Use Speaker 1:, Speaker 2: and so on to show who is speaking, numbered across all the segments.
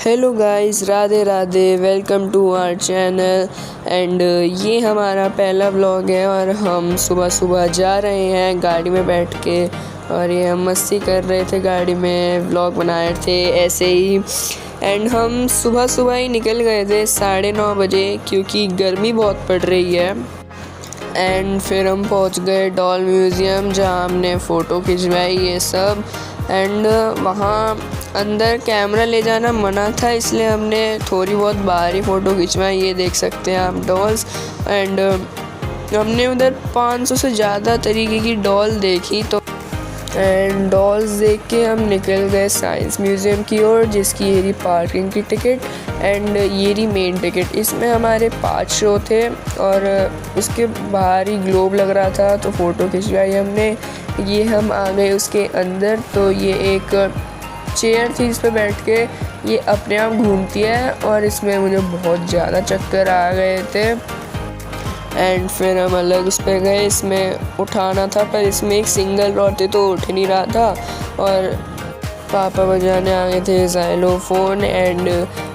Speaker 1: Hello guys, Radhe Radhe. Welcome to our channel and ये हमारा पहला व्लॉग है और हम सुबह सुबह जा रहे हैं गाड़ी में बैठ के। और ये हम मस्ती कर रहे थे, गाड़ी में व्लॉग बना रहे थे ऐसे ही। एंड हम सुबह सुबह ही निकल गए थे 9:30 बजे, क्योंकि गर्मी बहुत पड़ रही है। एंड फिर हम पहुंच गए डॉल म्यूज़ियम, जहां हमने फ़ोटो खिंचवाई ये सब। एंड वहाँ अंदर कैमरा ले जाना मना था, इसलिए हमने थोड़ी बहुत बाहर ही फ़ोटो खिंचवाई। ये देख सकते हैं आप डॉल्स। एंड हमने उधर 500 से ज़्यादा तरीके की डॉल देखी। तो एंड डॉल्स देख के हम निकल गए साइंस म्यूज़ियम की ओर, जिसकी ये रही पार्किंग की टिकट एंड ये रही मेन टिकट। इसमें हमारे 5 शो थे और उसके बाहर ही ग्लोब लग रहा था, तो फ़ोटो खिंचवाई हमने। ये हम आ गए उसके अंदर। तो ये एक चेयर थी, इस पर बैठ के ये अपने आप घूमती है और इसमें मुझे बहुत ज़्यादा चक्कर आ गए थे। एंड फिर हम अलग उस पर गए, इसमें उठाना था पर इसमें एक सिंगल रॉड थे तो उठ नहीं रहा था। और पापा बजाने आ गए थे ज़ाइलोफोन। एंड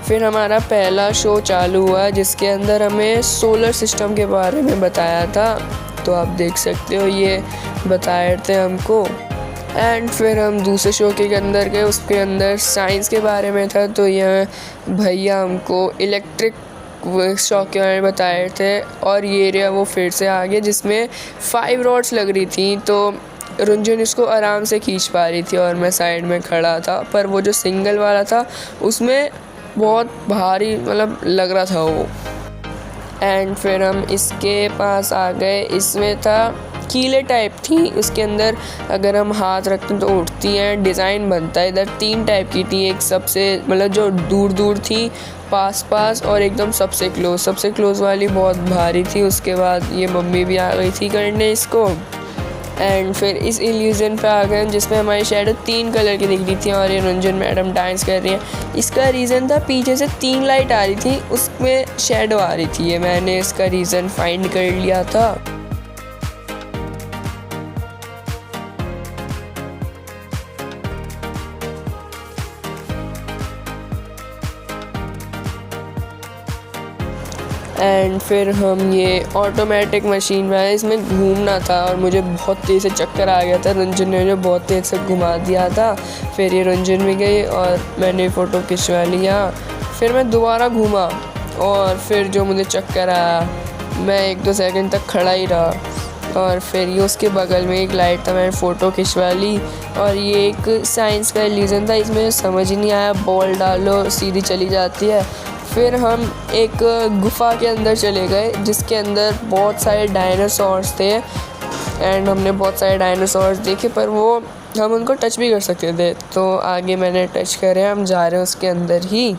Speaker 1: फिर हमारा पहला शो चालू हुआ, जिसके अंदर हमें सोलर सिस्टम के बारे में बताया था। तो आप देख सकते हो, ये बताए थे हमको। एंड फिर हम दूसरे शो के अंदर गए, उसके अंदर साइंस के बारे में था। तो यह भैया हमको इलेक्ट्रिक शॉक के बारे में बताए थे। और ये एरिया वो फिर से आ गया, जिसमें 5 रॉड्स लग रही थी। तो रुंझुन इसको आराम से खींच पा रही थी और मैं साइड में खड़ा था। पर वो जो सिंगल वाला था उसमें बहुत भारी मतलब लग रहा था वो। एंड फिर हम इसके पास आ गए, इसमें था कीले टाइप थी, उसके अंदर अगर हम हाथ रखते हैं तो उठती हैं, डिज़ाइन बनता है। इधर 3 टाइप की थी, एक सबसे मतलब जो दूर दूर थी, पास पास, और एकदम सबसे क्लोज वाली बहुत भारी थी। उसके बाद ये मम्मी भी आ गई थी करने इसको। एंड फिर इस इल्यूजन पे आ गए, जिसमें हमारी शैडो 3 कलर की दिख रही थी और ये रंजन मैडम डांस कर रही हैं। इसका रीज़न था पीछे से 3 लाइट आ रही थी, उसमें शैडो आ रही थी। ये मैंने इसका रीज़न फाइंड कर लिया था। एंड फिर हम ये ऑटोमेटिक मशीन में आए, इसमें घूमना था और मुझे बहुत तेज़ से चक्कर आ गया था। रंजन ने मुझे बहुत तेज़ से घुमा दिया था। फिर ये रंजन भी गई और मैंने फ़ोटो खिंचवा लिया। फिर मैं दोबारा घूमा और फिर जो मुझे चक्कर आया, मैं 1-2 सेकंड तक खड़ा ही रहा। और फिर ये उसके बगल में एक लाइट था, मैंने फ़ोटो खिंचवा ली। और ये एक साइंस का इल्यूजन था, इसमें समझ ही नहीं आया, बॉल डालो सीधी चली जाती है। फिर हम एक गुफा के अंदर चले गए, जिसके अंदर बहुत सारे डायनासोर्स थे। एंड हमने बहुत सारे डायनासोर्स देखे, पर वो हम उनको टच भी कर सकते थे। तो आगे मैंने टच करे, हम जा रहे हैं उसके अंदर ही।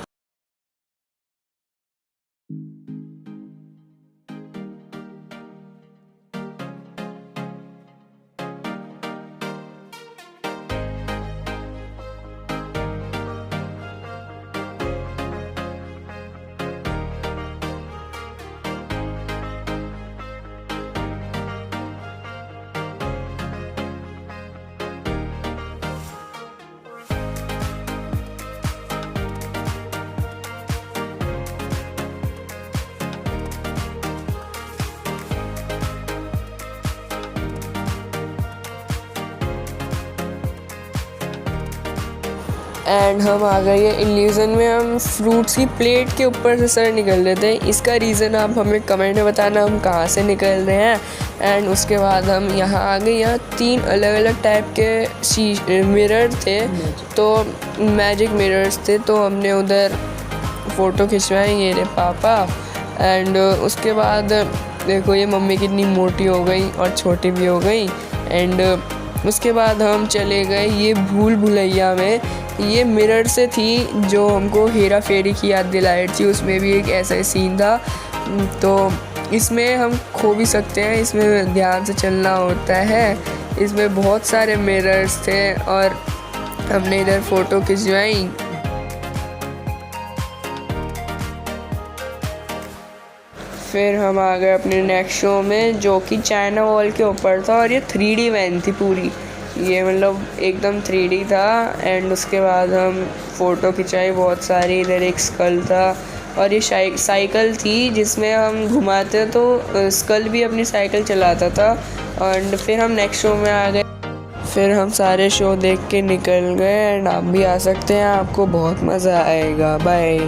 Speaker 1: एंड हम आ गए ये इल्यूज़न में, हम फ्रूट्स की प्लेट के ऊपर से सर निकल रहे थे। इसका रीज़न आप हमें कमेंट में बताना हम कहाँ से निकल रहे हैं। एंड उसके बाद हम यहाँ आ गए, यहाँ 3 अलग अलग टाइप के मिरर थे, तो मैजिक मिरर्स थे। तो हमने उधर फ़ोटो खिंचवाए, ये रे पापा। एंड उसके बाद देखो ये मम्मी कितनी मोटी हो गई और छोटी भी हो गई। एंड उसके बाद हम चले गए ये भूल भुलैया में। ये मिरर से थी जो हमको हेरा फेरी की याद दिलाई थी, उसमें भी एक ऐसा ही सीन था। तो इसमें हम खो भी सकते हैं, इसमें ध्यान से चलना होता है। इसमें बहुत सारे मिरर्स थे और हमने इधर फ़ोटो खिंचवाई। फिर हम आ गए अपने नेक्स्ट शो में, जो कि चाइना वॉल के ऊपर था और ये 3D वैन थी पूरी। ये मतलब एकदम 3D था। एंड उसके बाद हम फ़ोटो खिंचाई बहुत सारी। इधर एक स्कल था और ये साइकिल थी जिसमें हम घुमाते तो स्कल भी अपनी साइकिल चलाता था। एंड फिर हम नेक्स्ट शो में आ गए। फिर हम सारे शो देख के निकल गए। एंड आप भी आ सकते हैं, आपको बहुत मज़ा आएगा। बाय।